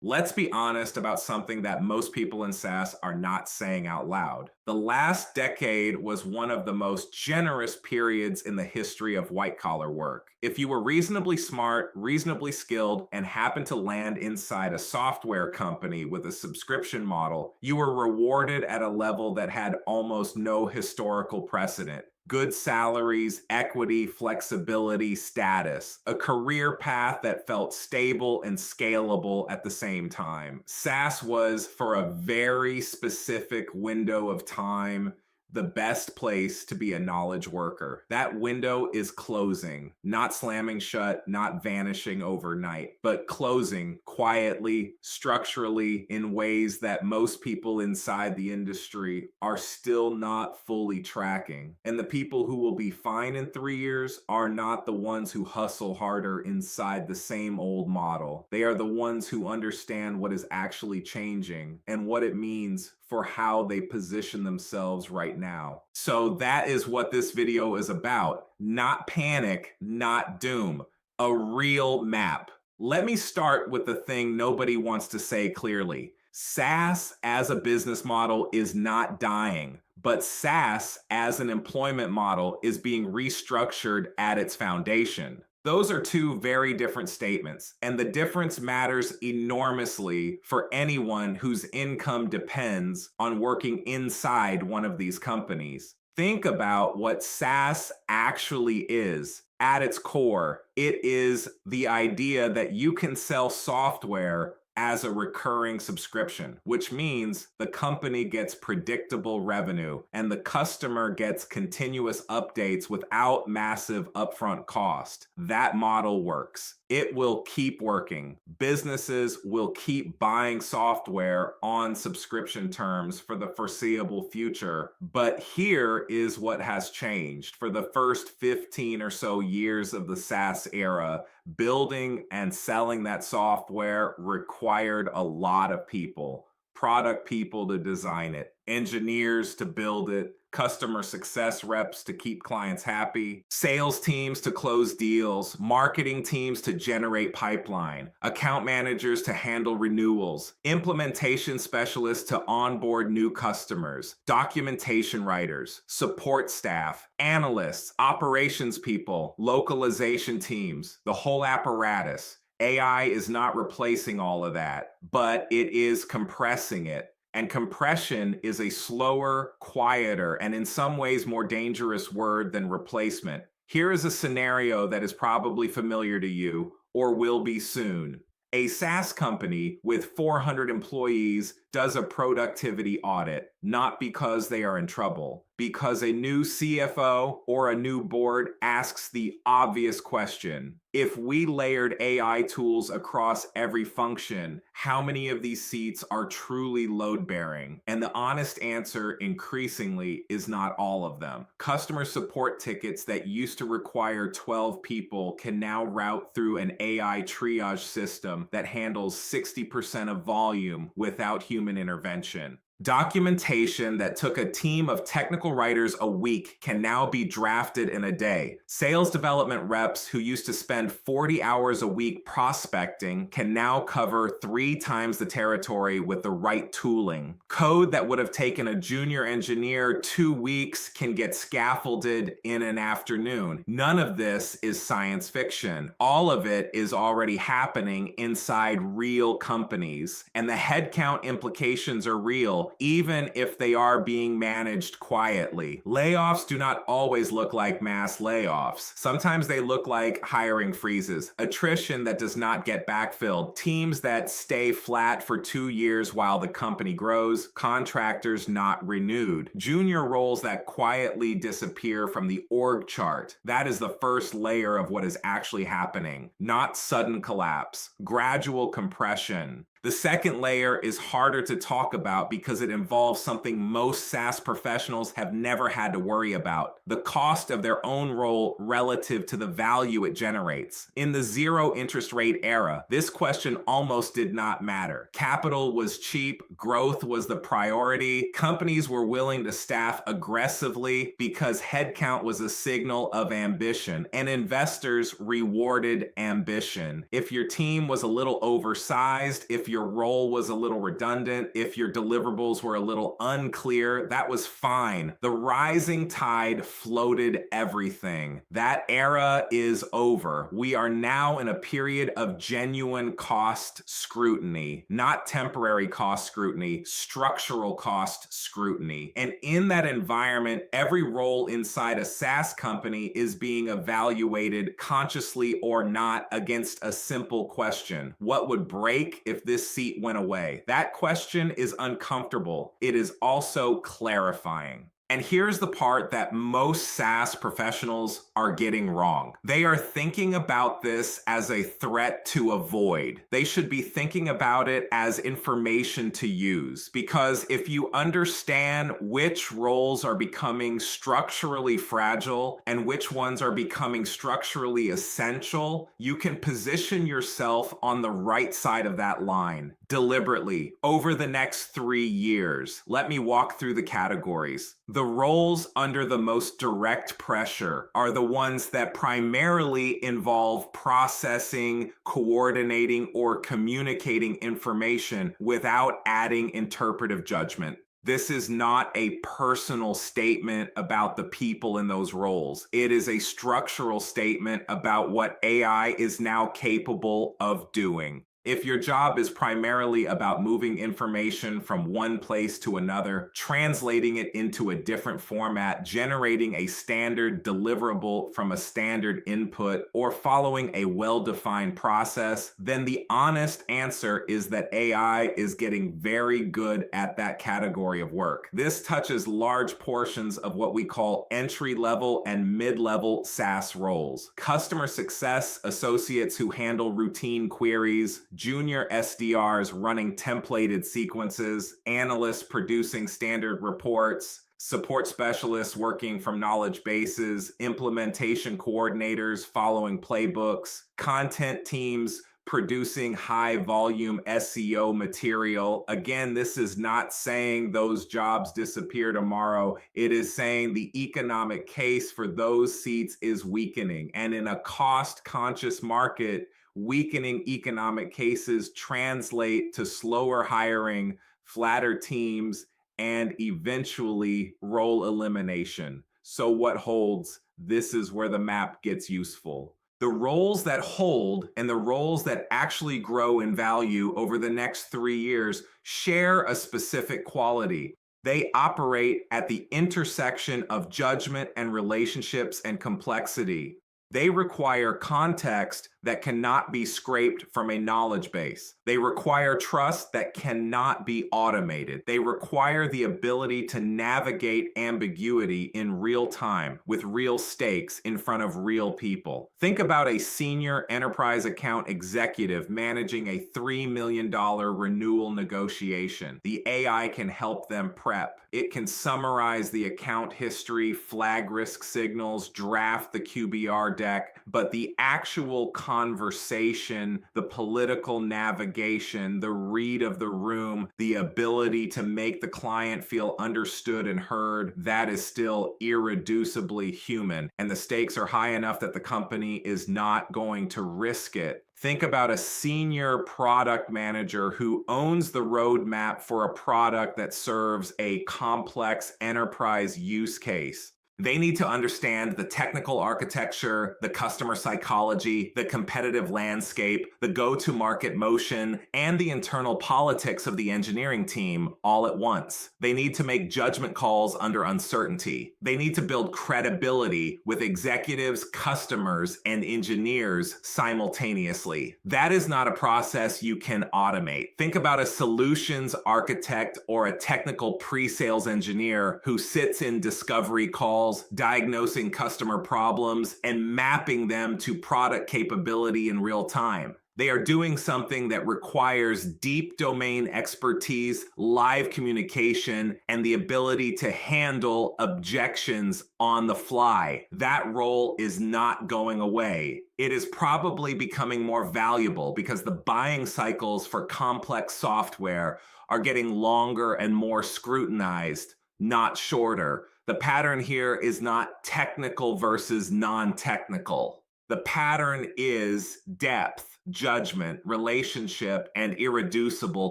Let's be honest about something that most people in SaaS are not saying out loud. The last decade was one of the most generous periods in the history of white collar work. If you were reasonably smart, reasonably skilled, and happened to land inside a software company with a subscription model, you were rewarded at a level that had almost no historical precedent. Good salaries, equity, flexibility, status, a career path that felt stable and scalable at the same time. SaaS was, for a very specific window of time, the best place to be a knowledge worker. That window is closing, not slamming shut, not vanishing overnight, but closing quietly, structurally, in ways that most people inside the industry are still not fully tracking. And the people who will be fine in 3 years are not the ones who hustle harder inside the same old model. They are the ones who understand what is actually changing and what it means for how they position themselves right now. So that is what this video is about. Not panic, not doom. A real map. Let me start with the thing nobody wants to say clearly. SaaS as a business model is not dying, but SaaS as an employment model is being restructured at its foundation. Those are two very different statements, and the difference matters enormously for anyone whose income depends on working inside one of these companies. Think about what SaaS actually is. At its core, it is the idea that you can sell software as a recurring subscription, which means the company gets predictable revenue and the customer gets continuous updates without massive upfront cost. That model works. It will keep working. Businesses will keep buying software on subscription terms for the foreseeable future. But here is what has changed. For the first 15 or so years of the SaaS era, building and selling that software required a lot of people. Product people to design it, engineers to build it, customer success reps to keep clients happy, sales teams to close deals, marketing teams to generate pipeline, account managers to handle renewals, implementation specialists to onboard new customers, documentation writers, support staff, analysts, operations people, localization teams, the whole apparatus. AI is not replacing all of that, but it is compressing it. And compression is a slower, quieter, and in some ways more dangerous word than replacement. Here is a scenario that is probably familiar to you or will be soon. A SaaS company with 400 employees does a productivity audit, not because they are in trouble, because a new CFO or a new board asks the obvious question. If we layered AI tools across every function, how many of these seats are truly load-bearing? And the honest answer increasingly is not all of them. Customer support tickets that used to require 12 people can now route through an AI triage system that handles 60% of volume without human intervention. Documentation that took a team of technical writers a week can now be drafted in a day. Sales development reps who used to spend 40 hours a week prospecting can now cover 3 times the territory with the right tooling. Code that would have taken a junior engineer 2 weeks can get scaffolded in an afternoon. None of this is science fiction. All of it is already happening inside real companies, and the headcount implications are real, even if they are being managed quietly. Layoffs do not always look like mass layoffs. Sometimes they look like hiring freezes, attrition that does not get backfilled, teams that stay flat for 2 years while the company grows, contractors not renewed, junior roles that quietly disappear from the org chart. That is the first layer of what is actually happening. Not sudden collapse, gradual compression. The second layer is harder to talk about because it involves something most SaaS professionals have never had to worry about: the cost of their own role relative to the value it generates. In the zero interest rate era, this question almost did not matter. Capital was cheap, growth was the priority, companies were willing to staff aggressively because headcount was a signal of ambition, and investors rewarded ambition. If your team was a little oversized, if if your role was a little redundant, if your deliverables were a little unclear, that was fine. The rising tide floated everything. That era is over. We are now in a period of genuine cost scrutiny, not temporary cost scrutiny, structural cost scrutiny. And in that environment, every role inside a SaaS company is being evaluated consciously or not against a simple question. What would break if this seat went away? That question is uncomfortable. It is also clarifying. And here's the part that most SaaS professionals are getting wrong. They are thinking about this as a threat to avoid. They should be thinking about it as information to use. Because if you understand which roles are becoming structurally fragile and which ones are becoming structurally essential, you can position yourself on the right side of that line deliberately over the next 3 years. Let me walk through the categories. The roles under the most direct pressure are the ones that primarily involve processing, coordinating, or communicating information without adding interpretive judgment. This is not a personal statement about the people in those roles. It is a structural statement about what AI is now capable of doing. If your job is primarily about moving information from one place to another, translating it into a different format, generating a standard deliverable from a standard input, or following a well-defined process, then the honest answer is that AI is getting very good at that category of work. This touches large portions of what we call entry-level and mid-level SaaS roles. Customer success associates who handle routine queries, junior SDRs running templated sequences, analysts producing standard reports, support specialists working from knowledge bases, implementation coordinators following playbooks, content teams producing high volume SEO material. Again, this is not saying those jobs disappear tomorrow. It is saying the economic case for those seats is weakening. And in a cost-conscious market, weakening economic cases translate to slower hiring, flatter teams, and eventually role elimination. So what holds? This is where the map gets useful. The roles that hold and the roles that actually grow in value over the next 3 years share a specific quality. They operate at the intersection of judgment and relationships and complexity. They require context that cannot be scraped from a knowledge base. They require trust that cannot be automated. They require the ability to navigate ambiguity in real time with real stakes in front of real people. Think about a senior enterprise account executive managing a $3 million renewal negotiation. The AI can help them prep. It can summarize the account history, flag risk signals, draft the QBR deck, but the actual conversation, the political navigation, the read of the room, the ability to make the client feel understood and heard, that is still irreducibly human. And the stakes are high enough that the company is not going to risk it. Think about a senior product manager who owns the roadmap for a product that serves a complex enterprise use case. They need to understand the technical architecture, the customer psychology, the competitive landscape, the go-to-market motion, and the internal politics of the engineering team all at once. They need to make judgment calls under uncertainty. They need to build credibility with executives, customers, and engineers simultaneously. That is not a process you can automate. Think about a solutions architect or a technical pre-sales engineer who sits in discovery calls, diagnosing customer problems, and mapping them to product capability in real time. They are doing something that requires deep domain expertise, live communication, and the ability to handle objections on the fly. That role is not going away. It is probably becoming more valuable because the buying cycles for complex software are getting longer and more scrutinized, not shorter. The pattern here is not technical versus non-technical. The pattern is depth, judgment, relationship, and irreducible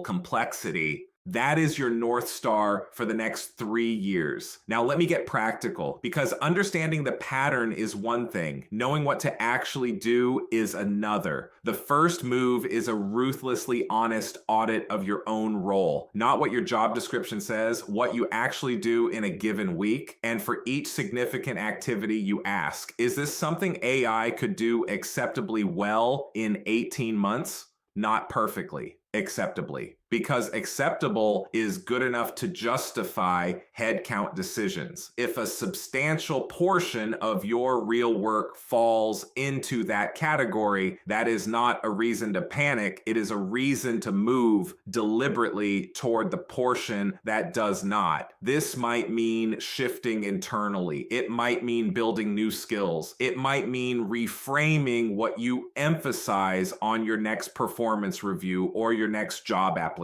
complexity. That is your North Star for the next 3 years. Now, let me get practical, because understanding the pattern is one thing. Knowing what to actually do is another. The first move is a ruthlessly honest audit of your own role. Not what your job description says, what you actually do in a given week. And for each significant activity, you ask, is this something AI could do acceptably well in 18 months? Not perfectly, acceptably. Because acceptable is good enough to justify headcount decisions. If a substantial portion of your real work falls into that category, that is not a reason to panic. It is a reason to move deliberately toward the portion that does not. This might mean shifting internally. It might mean building new skills. It might mean reframing what you emphasize on your next performance review or your next job application.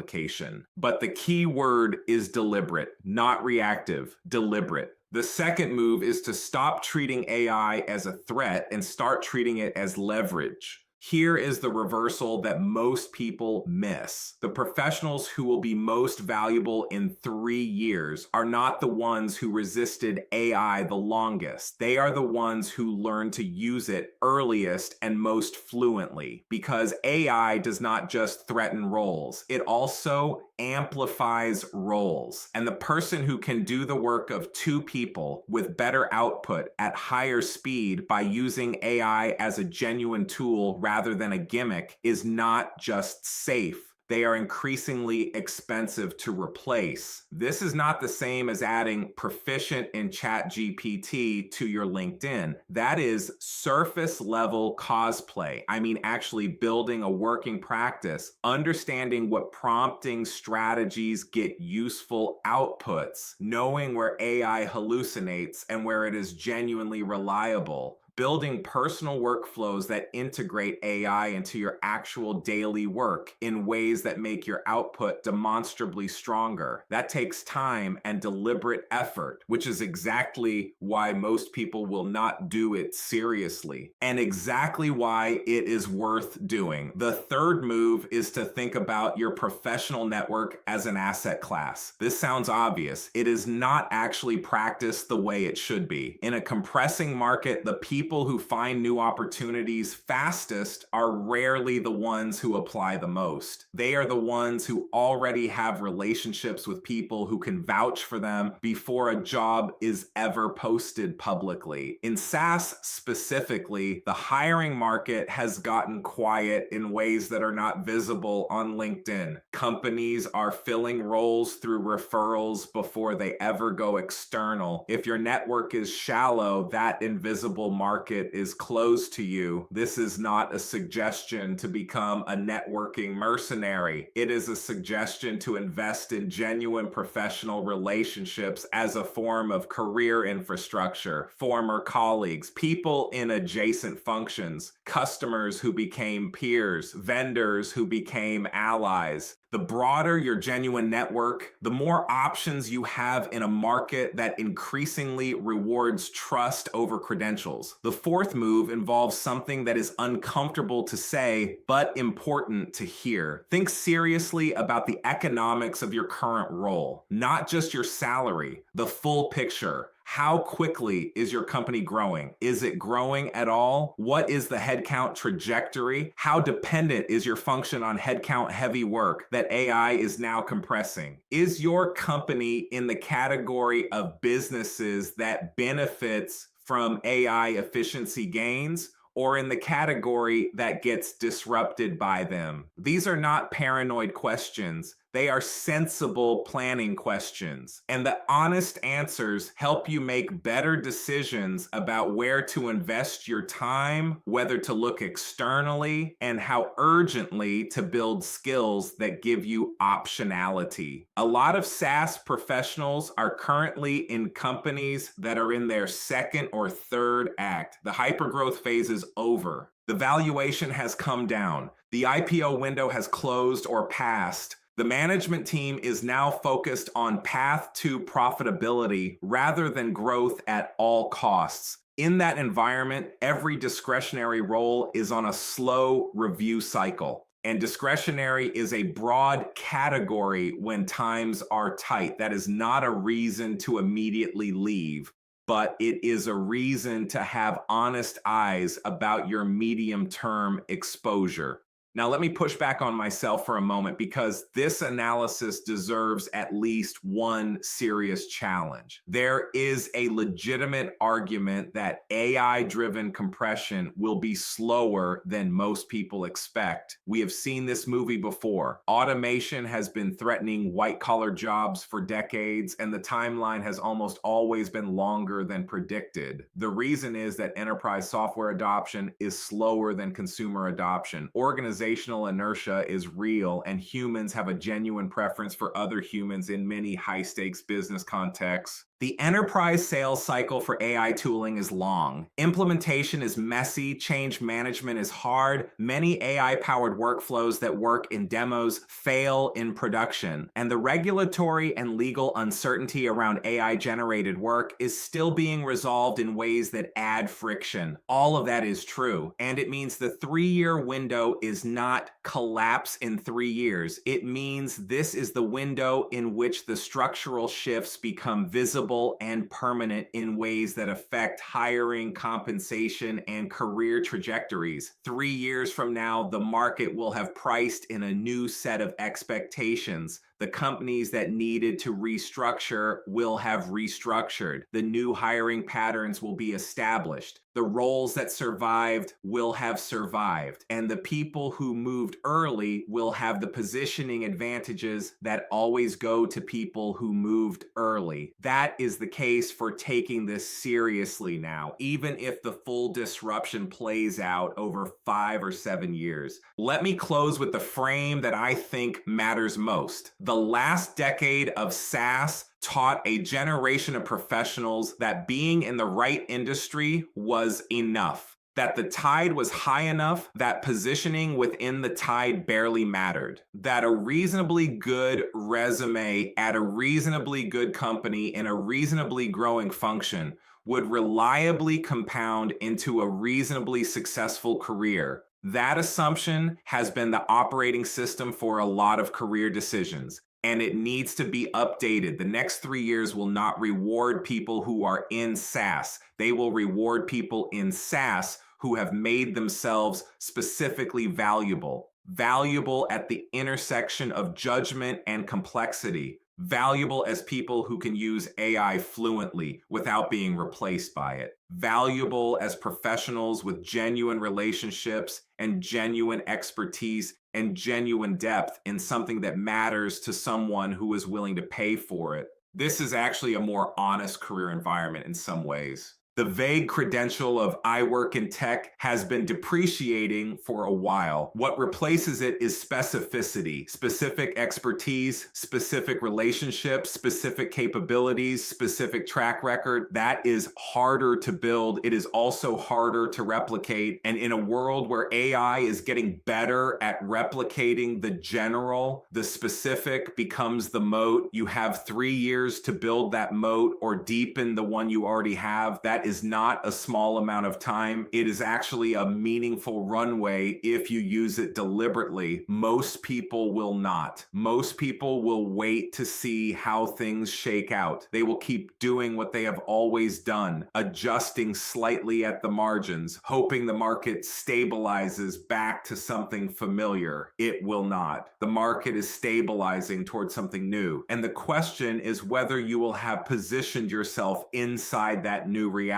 But the key word is deliberate, not reactive, deliberate. The second move is to stop treating AI as a threat and start treating it as leverage. Here is the reversal that most people miss. The professionals who will be most valuable in 3 years are not the ones who resisted AI the longest. They are the ones who learned to use it earliest and most fluently, because AI does not just threaten roles. It also amplifies roles. And the person who can do the work of 2 people with better output at higher speed by using AI as a genuine tool rather than a gimmick is not just safe. They are increasingly expensive to replace. This is not the same as adding proficient in ChatGPT to your LinkedIn. That is surface level cosplay. I mean, actually building a working practice, understanding what prompting strategies get useful outputs, knowing where AI hallucinates and where it is genuinely reliable. Building personal workflows that integrate AI into your actual daily work in ways that make your output demonstrably stronger. That takes time and deliberate effort, which is exactly why most people will not do it seriously, and exactly why it is worth doing. The third move is to think about your professional network as an asset class. This sounds obvious. It is not actually practiced the way it should be. In a compressing market, the people who find new opportunities fastest are rarely the ones who apply the most. They are the ones who already have relationships with people who can vouch for them before a job is ever posted publicly. In SaaS specifically, the hiring market has gotten quiet in ways that are not visible on LinkedIn. Companies are filling roles through referrals before they ever go external. If your network is shallow, that invisible market is closed to you. This is not a suggestion to become a networking mercenary. It is a suggestion to invest in genuine professional relationships as a form of career infrastructure, former colleagues, people in adjacent functions, customers who became peers, vendors who became allies. The broader your genuine network, the more options you have in a market that increasingly rewards trust over credentials. The fourth move involves something that is uncomfortable to say, but important to hear. Think seriously about the economics of your current role, not just your salary, the full picture. How quickly is your company growing? Is it growing at all? What is the headcount trajectory? How dependent is your function on headcount heavy work that AI is now compressing? Is your company in the category of businesses that benefits from AI efficiency gains, or in the category that gets disrupted by them? These are not paranoid questions. They are sensible planning questions. And the honest answers help you make better decisions about where to invest your time, whether to look externally, and how urgently to build skills that give you optionality. A lot of SaaS professionals are currently in companies that are in their second or third act. The hypergrowth phase is over. The valuation has come down. The IPO window has closed or passed. The management team is now focused on path to profitability rather than growth at all costs. In that environment, every discretionary role is on a slow review cycle. And discretionary is a broad category when times are tight. That is not a reason to immediately leave, but it is a reason to have honest eyes about your medium-term exposure. Now, let me push back on myself for a moment because this analysis deserves at least one serious challenge. There is a legitimate argument that AI-driven compression will be slower than most people expect. We have seen this movie before. Automation has been threatening white-collar jobs for decades, and the timeline has almost always been longer than predicted. The reason is that enterprise software adoption is slower than consumer adoption. Organizational inertia is real, and humans have a genuine preference for other humans in many high-stakes business contexts. The enterprise sales cycle for AI tooling is long. Implementation is messy, change management is hard. Many AI-powered workflows that work in demos fail in production. And the regulatory and legal uncertainty around AI-generated work is still being resolved in ways that add friction. All of that is true. And it means the 3-year window is not collapse in 3 years. It means this is the window in which the structural shifts become visible and permanent in ways that affect hiring, compensation, and career trajectories. 3 years from now, the market will have priced in a new set of expectations. The companies that needed to restructure will have restructured. The new hiring patterns will be established. The roles that survived will have survived. And the people who moved early will have the positioning advantages that always go to people who moved early. That is the case for taking this seriously now, even if the full disruption plays out over 5 or 7 years. Let me close with the frame that I think matters most. The last decade of SaaS taught a generation of professionals that being in the right industry was enough, that the tide was high enough that positioning within the tide barely mattered, that a reasonably good resume at a reasonably good company in a reasonably growing function would reliably compound into a reasonably successful career. That assumption has been the operating system for a lot of career decisions, and it needs to be updated. The next 3 years will not reward people who are in SaaS. They will reward people in SaaS who have made themselves specifically valuable. Valuable at the intersection of judgment and complexity. Valuable as people who can use AI fluently without being replaced by it. Valuable as professionals with genuine relationships and genuine expertise and genuine depth in something that matters to someone who is willing to pay for it. This is actually a more honest career environment in some ways. The vague credential of I work in tech has been depreciating for a while. What replaces it is specificity, specific expertise, specific relationships, specific capabilities, specific track record. That is harder to build. It is also harder to replicate. And in a world where AI is getting better at replicating the general, the specific becomes the moat. You have 3 years to build that moat or deepen the one you already have. That is not a small amount of time. It is actually a meaningful runway if you use it deliberately. Most people will not. Most people will wait to see how things shake out. They will keep doing what they have always done, adjusting slightly at the margins, hoping the market stabilizes back to something familiar. It will not. The market is stabilizing towards something new. And the question is whether you will have positioned yourself inside that new reality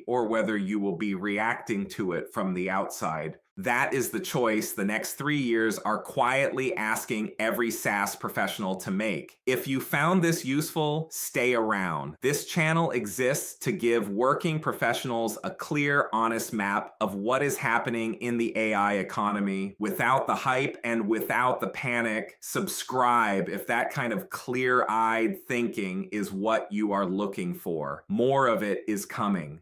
or whether you will be reacting to it from the outside. That is the choice the next 3 years are quietly asking every SaaS professional to make. If you found this useful, stay around. This channel exists to give working professionals a clear, honest map of what is happening in the AI economy without the hype and without the panic. Subscribe if that kind of clear-eyed thinking is what you are looking for. More of it is coming.